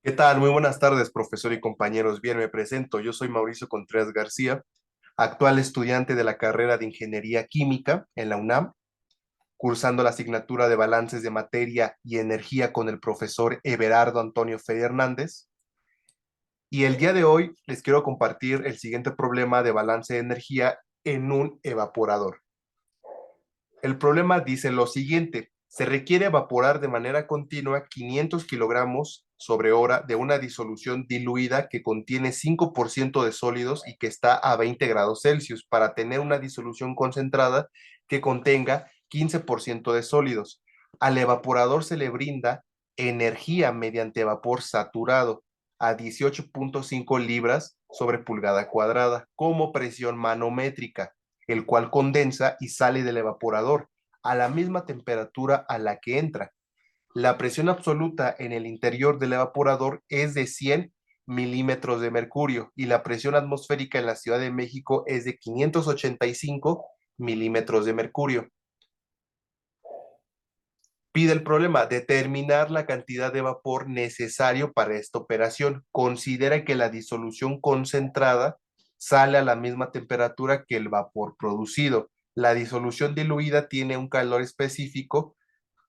¿Qué tal? Muy buenas tardes, profesor y compañeros. Bien, me presento. Yo soy Mauricio Contreras García, actual estudiante de la carrera de Ingeniería Química en la UNAM, cursando la asignatura de Balances de Materia y Energía con el profesor Everardo Antonio Fede Hernández. Y el día de hoy les quiero compartir el siguiente problema de balance de energía en un evaporador. El problema dice lo siguiente: se requiere evaporar de manera continua 500 kilogramos sobre hora de una disolución diluida que contiene 5% de sólidos y que está a 20 grados Celsius para tener una disolución concentrada que contenga 15% de sólidos. Al evaporador se le brinda energía mediante vapor saturado a 18.5 libras sobre pulgada cuadrada como presión manométrica, el cual condensa y sale del evaporador a la misma temperatura a la que entra. La presión absoluta en el interior del evaporador es de 100 milímetros de mercurio y la presión atmosférica en la Ciudad de México es de 585 milímetros de mercurio. Pide el problema: determinar la cantidad de vapor necesario para esta operación. Considera que la disolución concentrada sale a la misma temperatura que el vapor producido. La disolución diluida tiene un calor específico,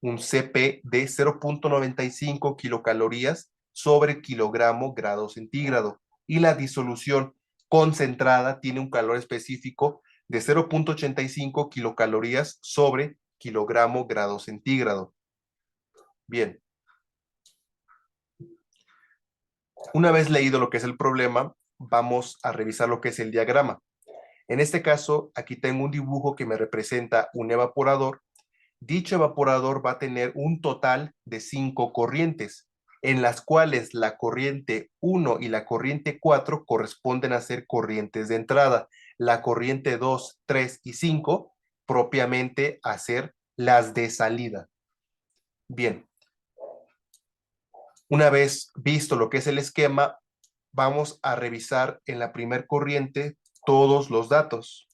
un CP de 0.95 kilocalorías sobre kilogramo grado centígrado, y la disolución concentrada tiene un calor específico de 0.85 kilocalorías sobre kilogramo grado centígrado. Bien, una vez leído lo que es el problema, vamos a revisar lo que es el diagrama. En este caso, aquí tengo un dibujo que me representa un evaporador. Dicho evaporador va a tener un total de 5 corrientes, en las cuales la corriente 1 y la corriente 4 corresponden a ser corrientes de entrada, la corriente 2, 3 y 5 propiamente a ser las de salida. Bien, una vez visto lo que es el esquema, vamos a revisar en la primer corriente todos los datos.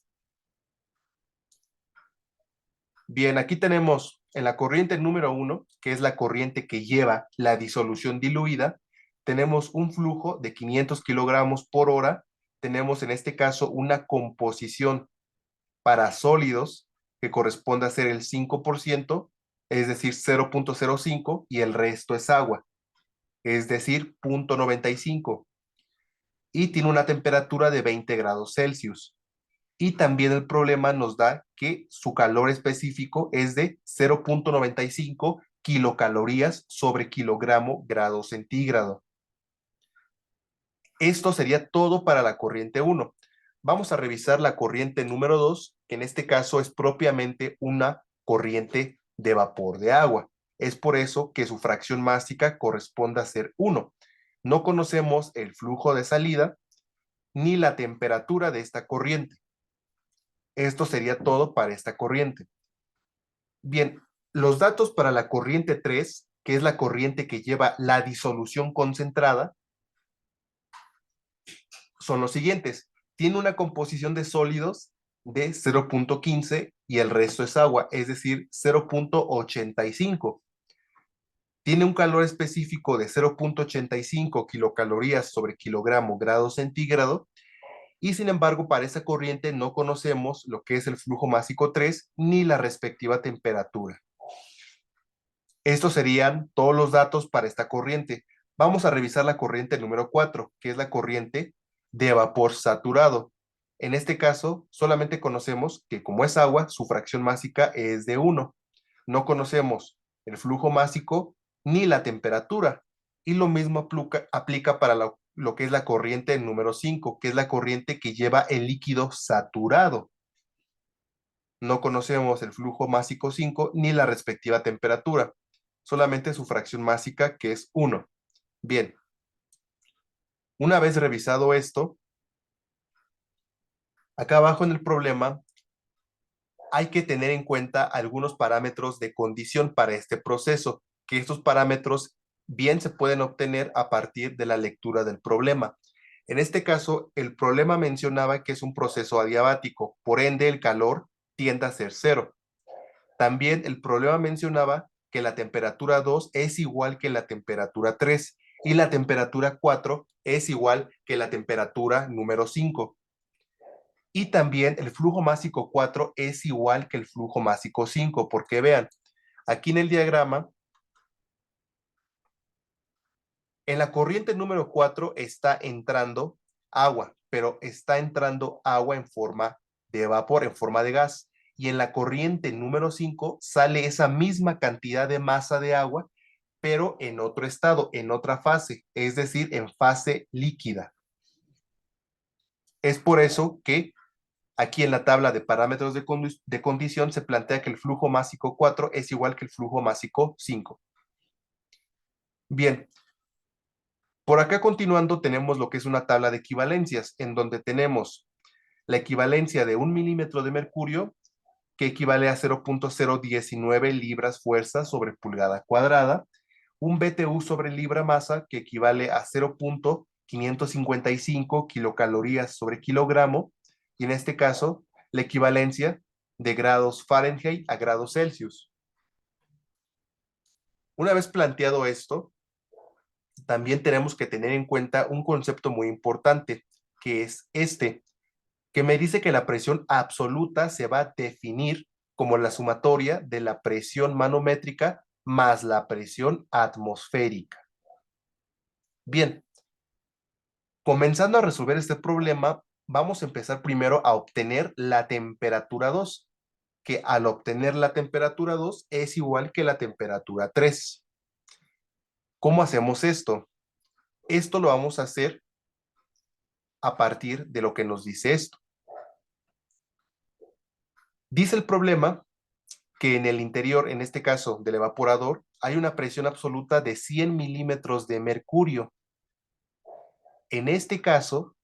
Bien, aquí tenemos en la corriente número 1, que es la corriente que lleva la disolución diluida, tenemos un flujo de 500 kilogramos por hora. Tenemos en este caso una composición para sólidos que corresponde a ser el 5%, es decir, 0.05, y el resto es agua, es decir, 0.95, y tiene una temperatura de 20 grados Celsius. Y también el problema nos da que su calor específico es de 0.95 kilocalorías sobre kilogramo grado centígrado. Esto sería todo para la corriente 1. Vamos a revisar la corriente número 2, que en este caso es propiamente una corriente de vapor de agua. Es por eso que su fracción másica corresponde a ser 1. No conocemos el flujo de salida ni la temperatura de esta corriente. Esto sería todo para esta corriente. Bien, los datos para la corriente 3, que es la corriente que lleva la disolución concentrada, son los siguientes. Tiene una composición de sólidos de 0.15 y el resto es agua, es decir, 0.85. Tiene un calor específico de 0.85 kilocalorías sobre kilogramo grado centígrado, y sin embargo para esa corriente no conocemos lo que es el flujo másico 3 ni la respectiva temperatura. Estos serían todos los datos para esta corriente. Vamos a revisar la corriente número 4, que es la corriente de vapor saturado. En este caso, solamente conocemos que como es agua, su fracción másica es de 1. No conocemos el flujo másico ni la temperatura. Y lo mismo aplica para lo que es la corriente número 5, que es la corriente que lleva el líquido saturado. No conocemos el flujo másico 5 ni la respectiva temperatura, solamente su fracción másica, que es 1. Bien, una vez revisado esto, acá abajo en el problema hay que tener en cuenta algunos parámetros de condición para este proceso, que estos parámetros bien se pueden obtener a partir de la lectura del problema. En este caso, el problema mencionaba que es un proceso adiabático, por ende el calor tiende a ser cero. También el problema mencionaba que la temperatura 2 es igual que la temperatura 3. Y la temperatura 4 es igual que la temperatura número 5. Y también el flujo másico 4 es igual que el flujo másico 5, porque vean, aquí en el diagrama, en la corriente número 4 está entrando agua, pero está entrando agua en forma de vapor, en forma de gas. Y en la corriente número 5 sale esa misma cantidad de masa de agua, pero en otro estado, en otra fase, es decir, en fase líquida. Es por eso que aquí en la tabla de parámetros de condición se plantea que el flujo másico 4 es igual que el flujo másico 5. Bien, por acá continuando tenemos lo que es una tabla de equivalencias, en donde tenemos la equivalencia de 1 milímetro de mercurio, que equivale a 0.019 libras fuerza sobre pulgada cuadrada, un BTU sobre libra masa, que equivale a 0.555 kilocalorías sobre kilogramo, y en este caso, la equivalencia de grados Fahrenheit a grados Celsius. Una vez planteado esto, también tenemos que tener en cuenta un concepto muy importante, que es este, que me dice que la presión absoluta se va a definir como la sumatoria de la presión manométrica más la presión atmosférica. Bien, comenzando a resolver este problema, vamos a empezar primero a obtener la temperatura 2, que al obtener la temperatura 2 es igual que la temperatura 3. ¿Cómo hacemos esto? Esto lo vamos a hacer a partir de lo que nos dice esto. Dice el problema que en el interior, en este caso del evaporador, hay una presión absoluta de 100 milímetros de mercurio. En este caso,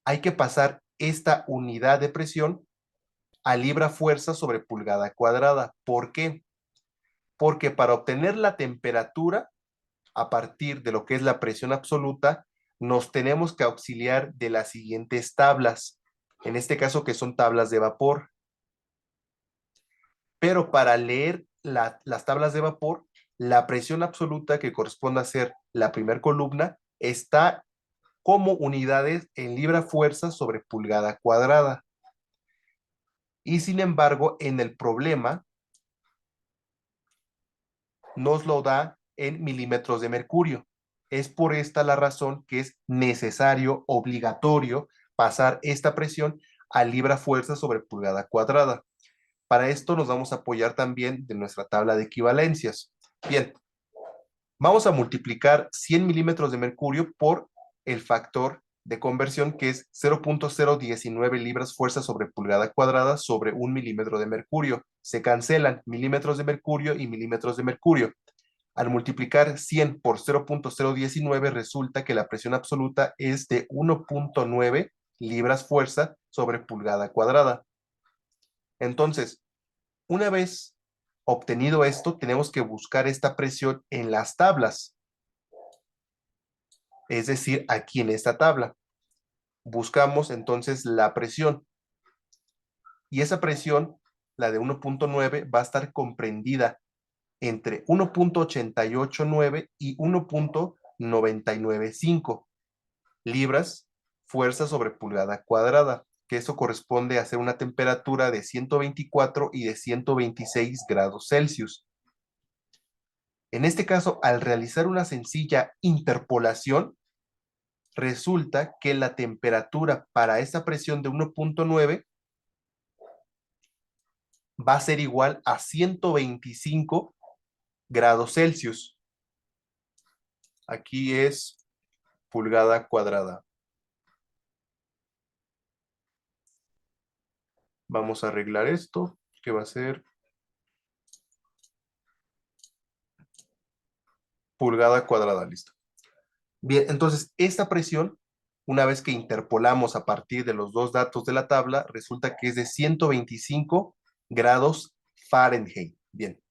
hay que pasar esta unidad de presión a libra fuerza sobre pulgada cuadrada. ¿Por qué? Porque para obtener la temperatura a partir de lo que es la presión absoluta, nos tenemos que auxiliar de las siguientes tablas, en este caso que son tablas de vapor. Pero para leer las tablas de vapor, la presión absoluta, que corresponde a ser la primera columna, está como unidades en libra fuerza sobre pulgada cuadrada. Y sin embargo, en el problema nos lo da en milímetros de mercurio. Es por esta la razón que es necesario, obligatorio, pasar esta presión a libra fuerza sobre pulgada cuadrada. Para esto nos vamos a apoyar también de nuestra tabla de equivalencias. Bien, vamos a multiplicar 100 milímetros de mercurio por el factor de conversión, que es 0.019 libras fuerza sobre pulgada cuadrada sobre 1 milímetro de mercurio. Se cancelan milímetros de mercurio y milímetros de mercurio. Al multiplicar 100 por 0.019 resulta que la presión absoluta es de 1.9 libras fuerza sobre pulgada cuadrada. Entonces, una vez obtenido esto, tenemos que buscar esta presión en las tablas, es decir, aquí en esta tabla. Buscamos entonces la presión, y esa presión, la de 1.9, va a estar comprendida entre 1.889 y 1.995 libras fuerza sobre pulgada cuadrada, que eso corresponde a ser una temperatura de 124 y de 126 grados Celsius. En este caso, al realizar una sencilla interpolación, resulta que la temperatura para esta presión de 1.9 va a ser igual a 125 grados Celsius. Aquí es pulgada cuadrada. Vamos a arreglar esto, que va a ser pulgada cuadrada, listo. Bien, entonces esta presión, una vez que interpolamos a partir de los dos datos de la tabla, resulta que es de 125 grados Fahrenheit. Bien,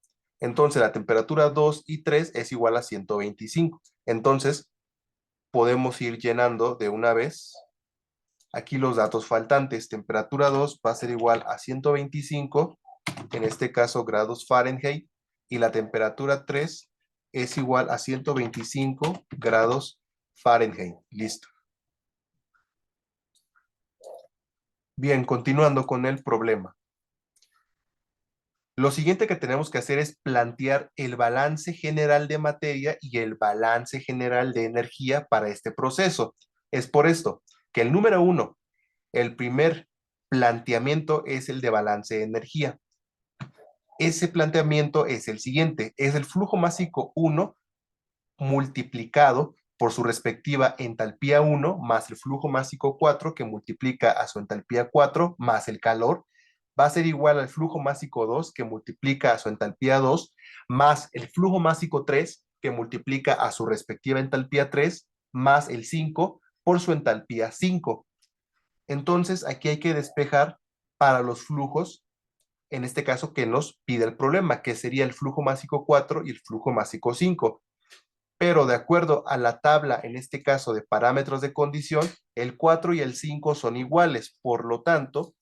entonces la temperatura 2 y 3 es igual a 125. Entonces podemos ir llenando de una vez aquí los datos faltantes. Temperatura 2 va a ser igual a 125, en este caso grados Fahrenheit, y la temperatura 3 es igual a 125 grados Fahrenheit. Listo. Bien, continuando con el problema. Lo siguiente que tenemos que hacer es plantear el balance general de materia y el balance general de energía para este proceso. Es por esto que el número 1, el primer planteamiento es el de balance de energía. Ese planteamiento es el siguiente, es el flujo másico 1 multiplicado por su respectiva entalpía 1 más el flujo másico 4 que multiplica a su entalpía 4 más el calor va a ser igual al flujo másico 2 que multiplica a su entalpía 2 más el flujo másico 3 que multiplica a su respectiva entalpía 3 más el 5 por su entalpía 5. Entonces aquí hay que despejar para los flujos, en este caso que nos pide el problema, que sería el flujo másico 4 y el flujo másico 5. Pero de acuerdo a la tabla, en este caso de parámetros de condición, el 4 y el 5 son iguales. Por lo tanto,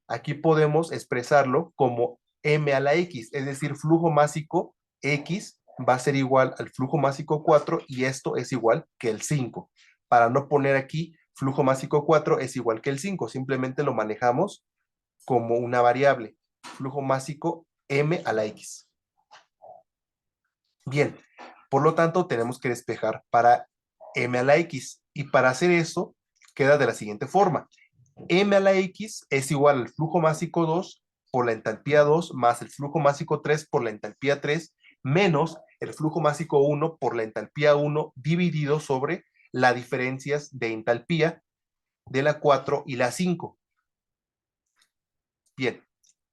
aquí podemos expresarlo como m a la x, es decir, flujo másico x va a ser igual al flujo másico 4 y esto es igual que el 5. Para no poner aquí flujo másico 4 es igual que el 5, simplemente lo manejamos como una variable, flujo másico m a la x. Bien, por lo tanto tenemos que despejar para m a la x y para hacer eso queda de la siguiente forma. M a la x es igual al flujo másico 2 por la entalpía 2 más el flujo másico 3 por la entalpía 3 menos el flujo másico 1 por la entalpía 1 dividido sobre las diferencias de entalpía de la 4 y la 5. Bien,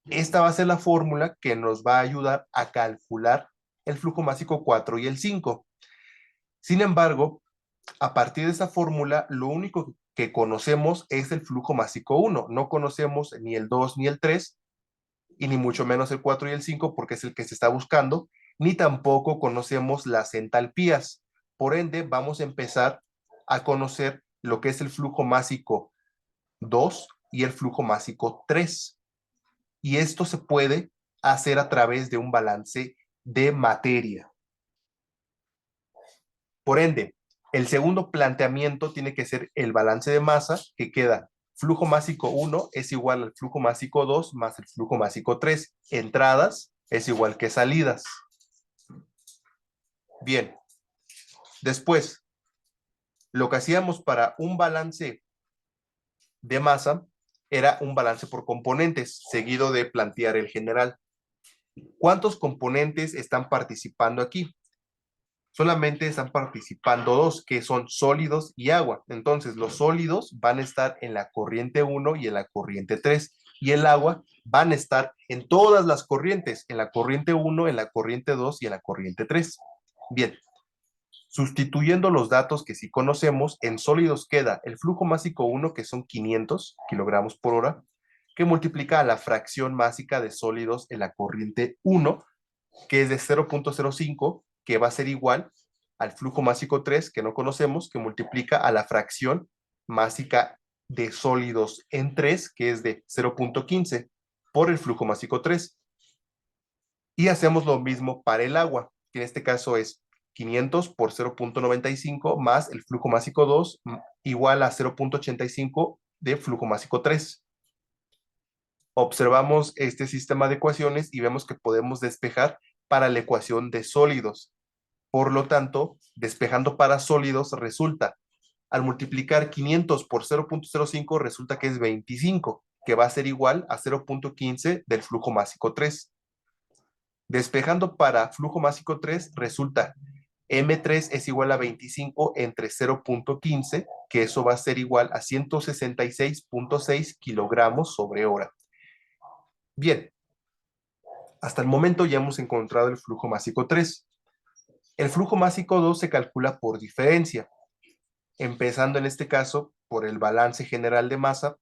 esta va a ser la fórmula que nos va a ayudar a calcular el flujo másico 4 y el 5. Sin embargo, a partir de esa fórmula, lo único que conocemos es el flujo másico 1. No conocemos ni el 2 ni el 3, y ni mucho menos el 4 y el 5, porque es el que se está buscando, ni tampoco conocemos las entalpías. Por ende, vamos a empezar a conocer lo que es el flujo másico 2 y el flujo másico 3. Y esto se puede hacer a través de un balance de materia. Por ende, el segundo planteamiento tiene que ser el balance de masa, que queda flujo másico 1 es igual al flujo másico 2 más el flujo másico 3. Entradas es igual que salidas. Bien. Después, lo que hacíamos para un balance de masa era un balance por componentes, seguido de plantear el general. ¿Cuántos componentes están participando aquí? Solamente están participando dos, que son sólidos y agua. Entonces, los sólidos van a estar en la corriente 1 y en la corriente 3, y el agua van a estar en todas las corrientes, en la corriente 1, en la corriente 2 y en la corriente 3. Bien, sustituyendo los datos que sí conocemos, en sólidos queda el flujo másico 1, que son 500 kilogramos por hora, que multiplica a la fracción másica de sólidos en la corriente 1, que es de 0.05, que va a ser igual al flujo másico 3, que no conocemos, que multiplica a la fracción másica de sólidos en 3, que es de 0.15, por el flujo másico 3. Y hacemos lo mismo para el agua, que en este caso es 500 por 0.95 más el flujo másico 2 igual a 0.85 de flujo másico 3. Observamos este sistema de ecuaciones y vemos que podemos despejar para la ecuación de sólidos. Por lo tanto, despejando para sólidos resulta, al multiplicar 500 por 0.05 resulta que es 25, que va a ser igual a 0.15 del flujo másico 3. Despejando para flujo másico 3 resulta M3 es igual a 25 entre 0.15, que eso va a ser igual a 166.6 kilogramos sobre hora. Bien, hasta el momento ya hemos encontrado el flujo másico 3. El flujo másico 2 se calcula por diferencia, empezando en este caso por el balance general de masa.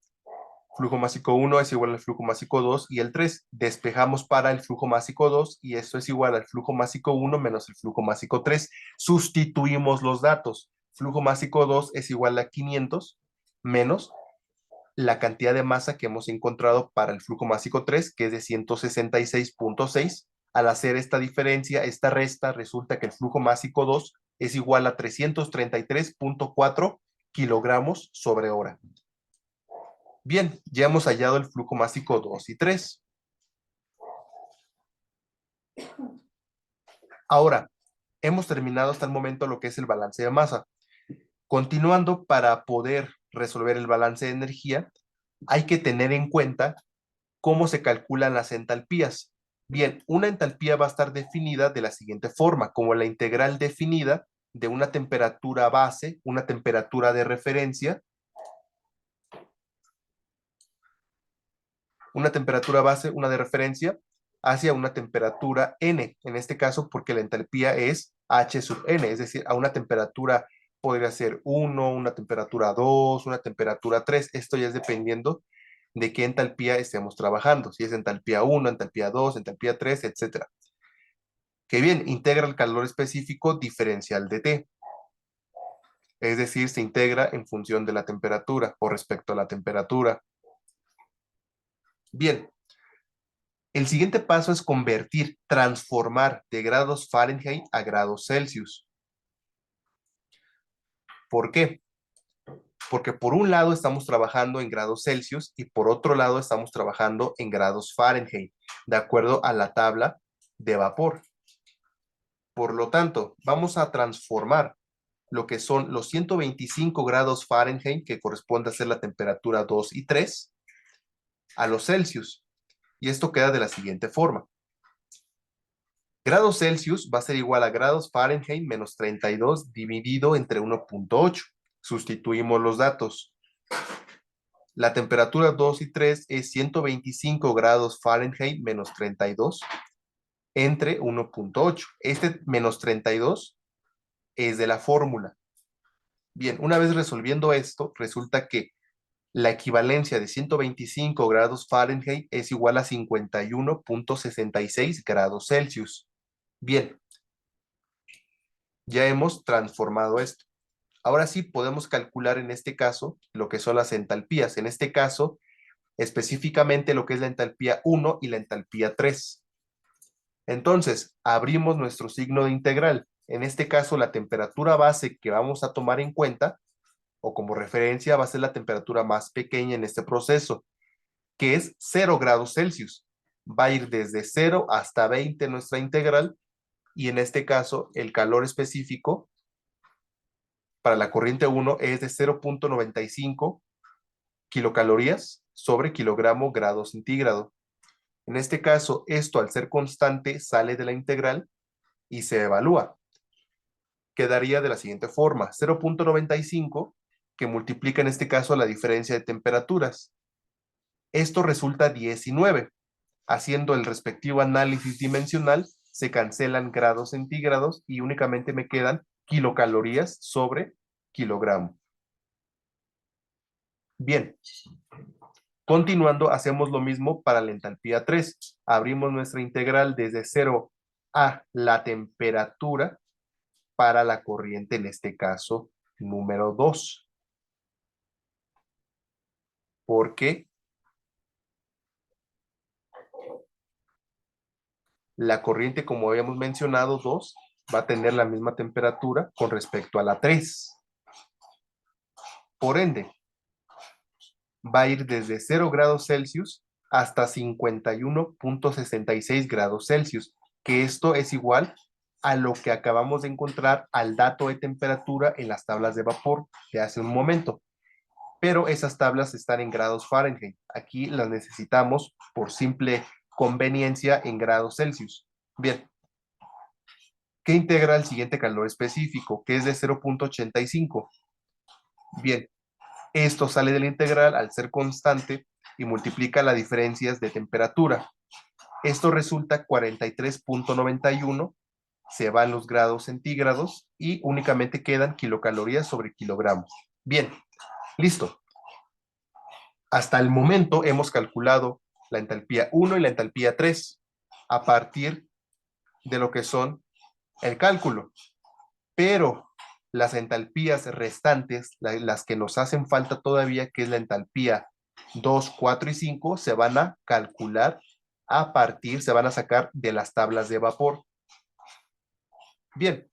Flujo másico 1 es igual al flujo másico 2 y el 3. Despejamos para el flujo másico 2 y esto es igual al flujo másico 1 menos el flujo másico 3. Sustituimos los datos. Flujo másico 2 es igual a 500 menos la cantidad de masa que hemos encontrado para el flujo másico 3, que es de 166.6. Al hacer esta diferencia, esta resta, resulta que el flujo másico 2 es igual a 333.4 kilogramos sobre hora. Bien, ya hemos hallado el flujo másico 2 y 3. Ahora, hemos terminado hasta el momento lo que es el balance de masa. Continuando, para poder resolver el balance de energía, hay que tener en cuenta cómo se calculan las entalpías. Bien, una entalpía va a estar definida de la siguiente forma, como la integral definida de una temperatura base, una temperatura de referencia, una temperatura base, una de referencia, hacia una temperatura N, en este caso porque la entalpía es H sub N, es decir, a una temperatura podría ser 1, una temperatura 2, una temperatura 3, esto ya es dependiendo de qué entalpía estemos trabajando, si es entalpía 1, entalpía 2, entalpía 3, etcétera. Que bien, integra el calor específico diferencial de T, es decir, se integra en función de la temperatura o respecto a la temperatura. Bien, el siguiente paso es convertir, transformar de grados Fahrenheit a grados Celsius. ¿Por qué? Porque por un lado estamos trabajando en grados Celsius y por otro lado estamos trabajando en grados Fahrenheit, de acuerdo a la tabla de vapor. Por lo tanto, vamos a transformar lo que son los 125 grados Fahrenheit, que corresponde a ser la temperatura 2 y 3, a los Celsius. Y esto queda de la siguiente forma. Grados Celsius va a ser igual a grados Fahrenheit menos 32 dividido entre 1.8. Sustituimos los datos. La temperatura 2 y 3 es 125 grados Fahrenheit menos 32 entre 1.8. Este menos 32 es de la fórmula. Bien, una vez resolviendo esto, resulta que la equivalencia de 125 grados Fahrenheit es igual a 51.66 grados Celsius. Bien, ya hemos transformado esto. Ahora sí podemos calcular en este caso lo que son las entalpías. En este caso, específicamente lo que es la entalpía 1 y la entalpía 3. Entonces, abrimos nuestro signo de integral. En este caso, la temperatura base que vamos a tomar en cuenta, o como referencia, va a ser la temperatura más pequeña en este proceso, que es 0 grados Celsius. Va a ir desde 0 hasta 20 nuestra integral, y en este caso, el calor específico para la corriente 1 es de 0.95 kilocalorías sobre kilogramo grado centígrado. En este caso, esto al ser constante sale de la integral y se evalúa. Quedaría de la siguiente forma, 0.95 que multiplica en este caso la diferencia de temperaturas. Esto resulta 19. Haciendo el respectivo análisis dimensional, se cancelan grados centígrados y únicamente me quedan kilocalorías sobre kilogramo. Bien, continuando, hacemos lo mismo para la entalpía 3. Abrimos nuestra integral desde 0 a la temperatura para la corriente, en este caso, número 2. Porque la corriente, como habíamos mencionado, 2, va a tener la misma temperatura con respecto a la 3. Por ende, va a ir desde 0 grados Celsius hasta 51.66 grados Celsius, que esto es igual a lo que acabamos de encontrar al dato de temperatura en las tablas de vapor de hace un momento. Pero esas tablas están en grados Fahrenheit. Aquí las necesitamos por simple conveniencia en grados Celsius. Bien, ¿qué integra el siguiente calor específico? Que es de 0.85. Bien, esto sale de la integral al ser constante y multiplica las diferencias de temperatura. Esto resulta 43.91, se van los grados centígrados y únicamente quedan kilocalorías sobre kilogramos. Bien, listo. Hasta el momento hemos calculado la entalpía 1 y la entalpía 3 a partir de lo que son el cálculo. Pero las entalpías restantes, las que nos hacen falta todavía, que es la entalpía 2, 4 y 5, se van a calcular se van a sacar de las tablas de vapor. Bien,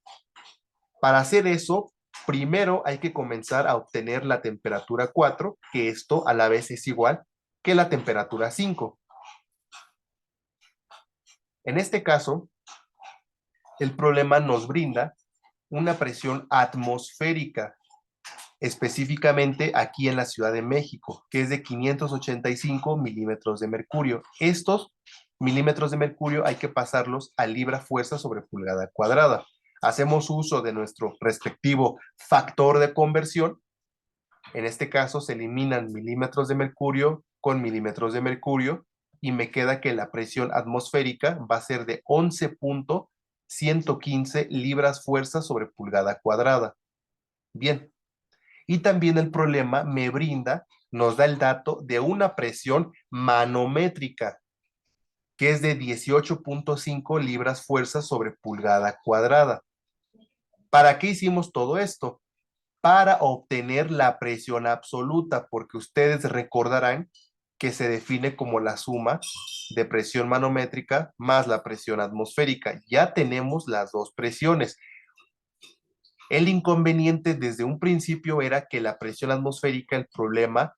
para hacer eso, primero hay que comenzar a obtener la temperatura 4, que esto a la vez es igual que la temperatura 5. En este caso, el problema nos brinda una presión atmosférica, específicamente aquí en la Ciudad de México, que es de 585 milímetros de mercurio. Estos milímetros de mercurio hay que pasarlos a libra fuerza sobre pulgada cuadrada. Hacemos uso de nuestro respectivo factor de conversión. En este caso se eliminan milímetros de mercurio con milímetros de mercurio y me queda que la presión atmosférica va a ser de 11.115 libras fuerza sobre pulgada cuadrada. Bien, y también el problema nos da el dato de una presión manométrica, que es de 18.5 libras fuerza sobre pulgada cuadrada. ¿Para qué hicimos todo esto? Para obtener la presión absoluta, porque ustedes recordarán que se define como la suma de presión manométrica más la presión atmosférica. Ya tenemos las dos presiones. El inconveniente desde un principio era que la presión atmosférica, el problema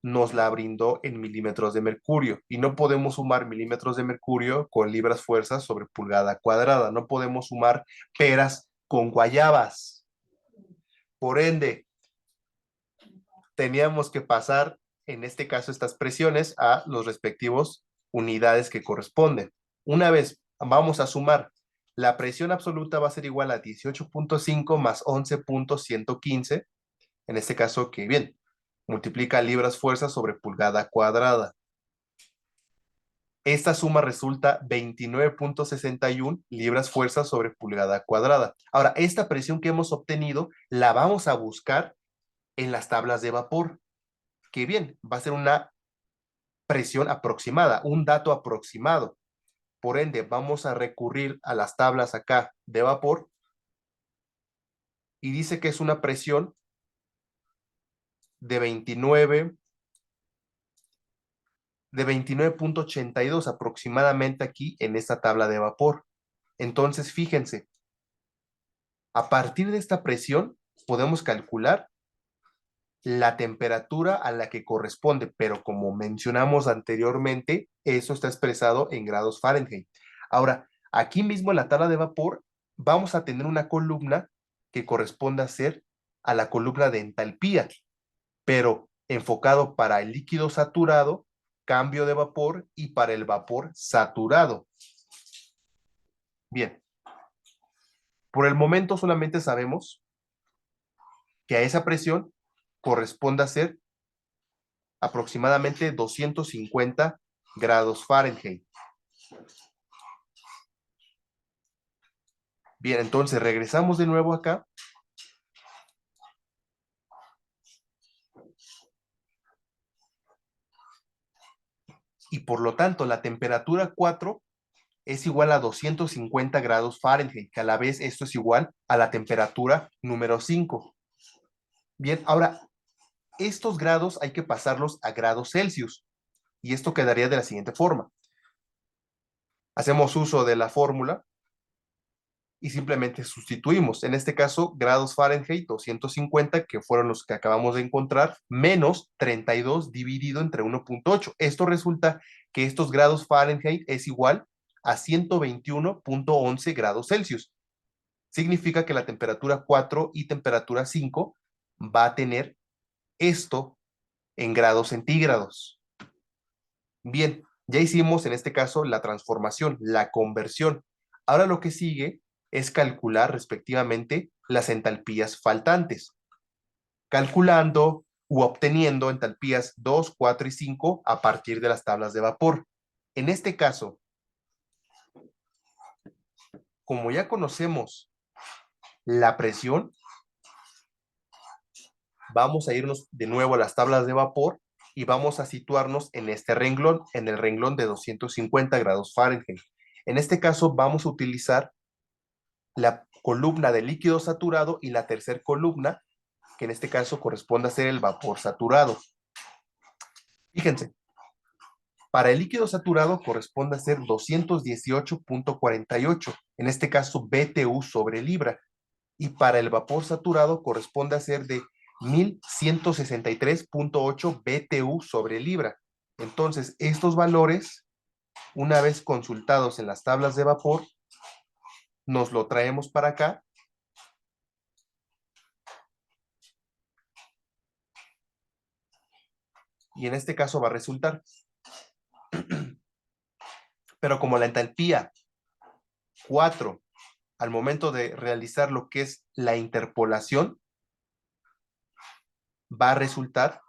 nos la brindó en milímetros de mercurio y no podemos sumar milímetros de mercurio con libras fuerzas sobre pulgada cuadrada. No podemos sumar peras con guayabas. Por ende, teníamos que pasar, en este caso, estas presiones a los respectivos unidades que corresponden. Una vez vamos a sumar, la presión absoluta va a ser igual a 18.5 más 11.115, en este caso que, bien, multiplica libras fuerza sobre pulgada cuadrada. Esta suma resulta 29.61 libras fuerza sobre pulgada cuadrada. Ahora, esta presión que hemos obtenido la vamos a buscar en las tablas de vapor, que bien, va a ser una presión aproximada, un dato aproximado. Por ende, vamos a recurrir a las tablas acá de vapor y dice que es una presión de 29.82 aproximadamente aquí en esta tabla de vapor. Entonces, fíjense, a partir de esta presión podemos calcular la temperatura a la que corresponde, pero como mencionamos anteriormente, eso está expresado en grados Fahrenheit. Ahora, aquí mismo en la tabla de vapor vamos a tener una columna que corresponde a ser a la columna de entalpía, pero enfocado para el líquido saturado, cambio de vapor, y para el vapor saturado. Bien, por el momento solamente sabemos que a esa presión corresponde a ser aproximadamente 250 grados Fahrenheit. Bien, entonces regresamos de nuevo acá. Y por lo tanto, la temperatura 4 es igual a 250 grados Fahrenheit, que a la vez esto es igual a la temperatura número 5. Bien, ahora, estos grados hay que pasarlos a grados Celsius. Y esto quedaría de la siguiente forma. Hacemos uso de la fórmula y simplemente sustituimos. En este caso, grados Fahrenheit 250, que fueron los que acabamos de encontrar, menos 32 dividido entre 1.8. Esto resulta que estos grados Fahrenheit es igual a 121.11 grados Celsius. Significa que la temperatura 4 y temperatura 5 va a tener esto en grados centígrados. Bien, ya hicimos en este caso la transformación, la conversión. Ahora lo que sigue es calcular respectivamente las entalpías faltantes, calculando u obteniendo entalpías 2, 4 y 5 a partir de las tablas de vapor. En este caso, como ya conocemos la presión, vamos a irnos de nuevo a las tablas de vapor y vamos a situarnos en este renglón, en el renglón de 250 grados Fahrenheit. En este caso vamos a utilizar la columna de líquido saturado y la tercera columna, que en este caso corresponde a ser el vapor saturado. Fíjense, Para el líquido saturado corresponde a ser 218.48, en este caso BTU sobre libra. Y para el vapor saturado corresponde a ser de 1163.8 BTU sobre libra. Entonces, estos valores, una vez consultados en las tablas de vapor, nos lo traemos para acá. Y en este caso va a resultar. Pero como la entalpía 4, al momento de realizar lo que es la interpolación, va a resultar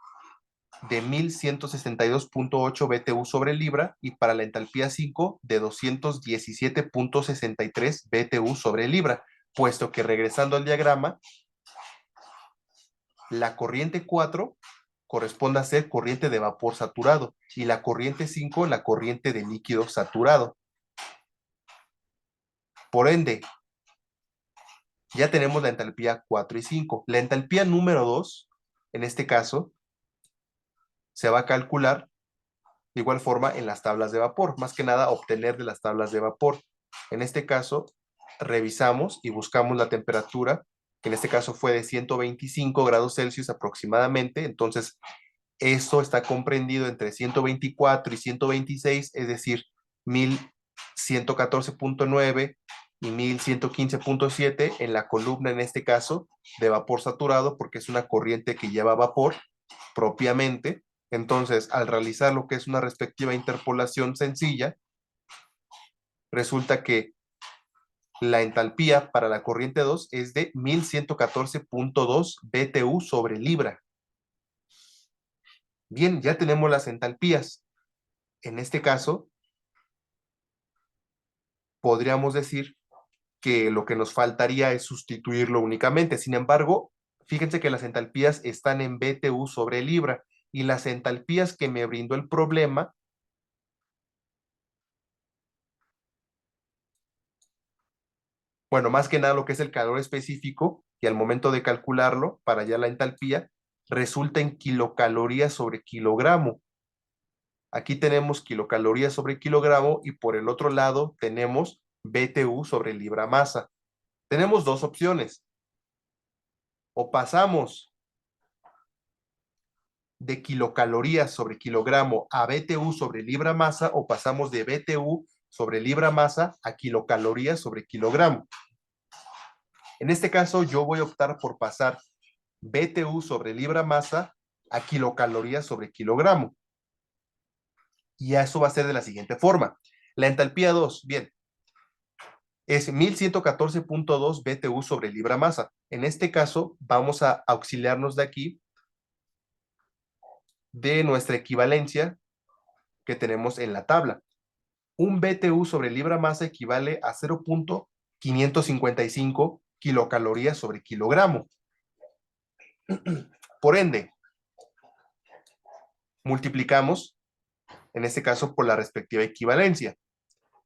de 1162.8 BTU sobre libra, y para la entalpía 5 de 217.63 BTU sobre libra, puesto que, regresando al diagrama, la corriente 4 corresponde a ser corriente de vapor saturado y la corriente 5 la corriente de líquido saturado. Por ende, ya tenemos la entalpía 4 y 5. La entalpía número 2, en este caso, se va a calcular de igual forma en las tablas de vapor, más que nada obtener de las tablas de vapor. En este caso, revisamos y buscamos la temperatura, que en este caso fue de 125 grados Celsius aproximadamente. Entonces, esto está comprendido entre 124 y 126, es decir, 1114.9 y 1115.7 en la columna, en este caso, de vapor saturado, porque es una corriente que lleva vapor propiamente. Entonces, al realizar lo que es una respectiva interpolación sencilla, resulta que la entalpía para la corriente 2 es de 1114.2 BTU sobre libra. Bien, ya tenemos las entalpías. En este caso, podríamos decir que lo que nos faltaría es sustituirlo únicamente. Sin embargo, fíjense que las entalpías están en BTU sobre libra, y las entalpías que me brindó el problema bueno, más que nada lo que es el calor específico, y al momento de calcularlo para ya la entalpía, resulta en kilocalorías sobre kilogramo. Aquí tenemos kilocalorías sobre kilogramo, y por el otro lado tenemos BTU sobre libra masa. Tenemos dos opciones. O pasamos de kilocalorías sobre kilogramo a BTU sobre libra masa, o pasamos de BTU sobre libra masa a kilocalorías sobre kilogramo. En este caso, yo voy a optar por pasar BTU sobre libra masa a kilocalorías sobre kilogramo. Y eso va a ser de la siguiente forma. La entalpía 2, bien, es 1114.2 BTU sobre libra masa. En este caso, vamos a auxiliarnos de aquí de nuestra equivalencia que tenemos en la tabla. Un BTU sobre libra masa equivale a 0.555 kilocalorías sobre kilogramo. Por ende, multiplicamos, en este caso, por la respectiva equivalencia.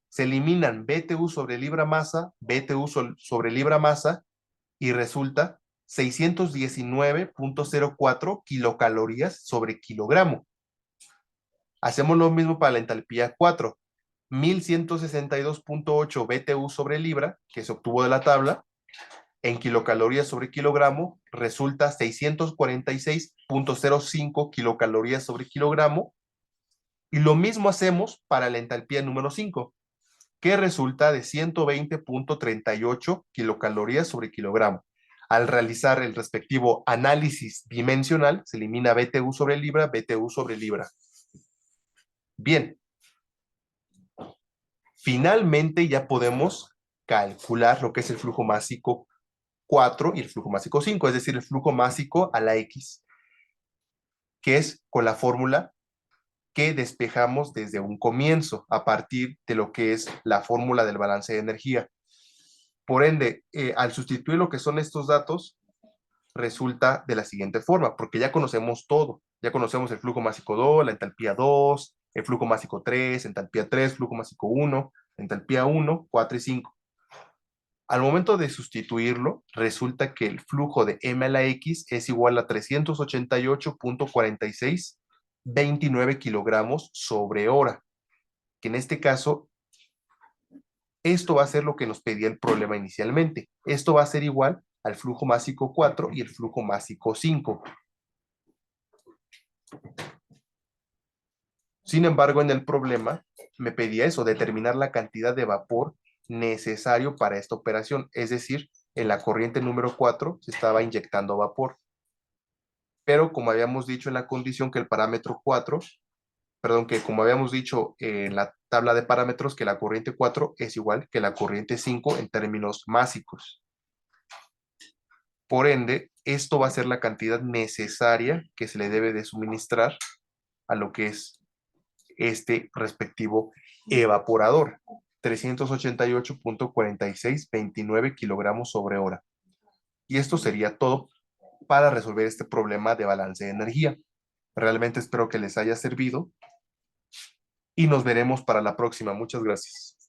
Se eliminan BTU sobre libra masa, BTU sobre libra masa, y resulta 619.04 kilocalorías sobre kilogramo. Hacemos lo mismo para la entalpía 4. 1162.8 BTU sobre libra, que se obtuvo de la tabla, en kilocalorías sobre kilogramo, resulta 646.05 kilocalorías sobre kilogramo. Y lo mismo hacemos para la entalpía número 5, que resulta de 120.38 kilocalorías sobre kilogramo. Al realizar el respectivo análisis dimensional, se elimina BTU sobre libra, BTU sobre libra. Bien. Finalmente ya podemos calcular lo que es el flujo másico 4 y el flujo másico 5, es decir, el flujo másico a la X, que es con la fórmula que despejamos desde un comienzo, a partir de lo que es la fórmula del balance de energía. Por ende, al sustituir lo que son estos datos, resulta de la siguiente forma, porque ya conocemos todo. Ya conocemos el flujo másico 2, la entalpía 2, el flujo másico 3, entalpía 3, flujo másico 1, entalpía 1, 4 y 5. Al momento de sustituirlo, resulta que el flujo de M a la X es igual a 388.46 29 kilogramos sobre hora, que en este caso, esto va a ser lo que nos pedía el problema inicialmente. Esto va a ser igual al flujo másico 4 y el flujo másico 5. Sin embargo, en el problema me pedía eso, determinar la cantidad de vapor necesario para esta operación. Es decir, en la corriente número 4 se estaba inyectando vapor. Pero como habíamos dicho en la condición que el parámetro 4, perdón, que como habíamos dicho en la tabla de parámetros, que la corriente 4 es igual que la corriente 5 en términos másicos. Por ende, esto va a ser la cantidad necesaria que se le debe de suministrar a lo que es este respectivo evaporador. 388.4629 kilogramos sobre hora. Y esto sería todo para resolver este problema de balance de energía. Realmente espero que les haya servido y nos veremos para la próxima. Muchas gracias.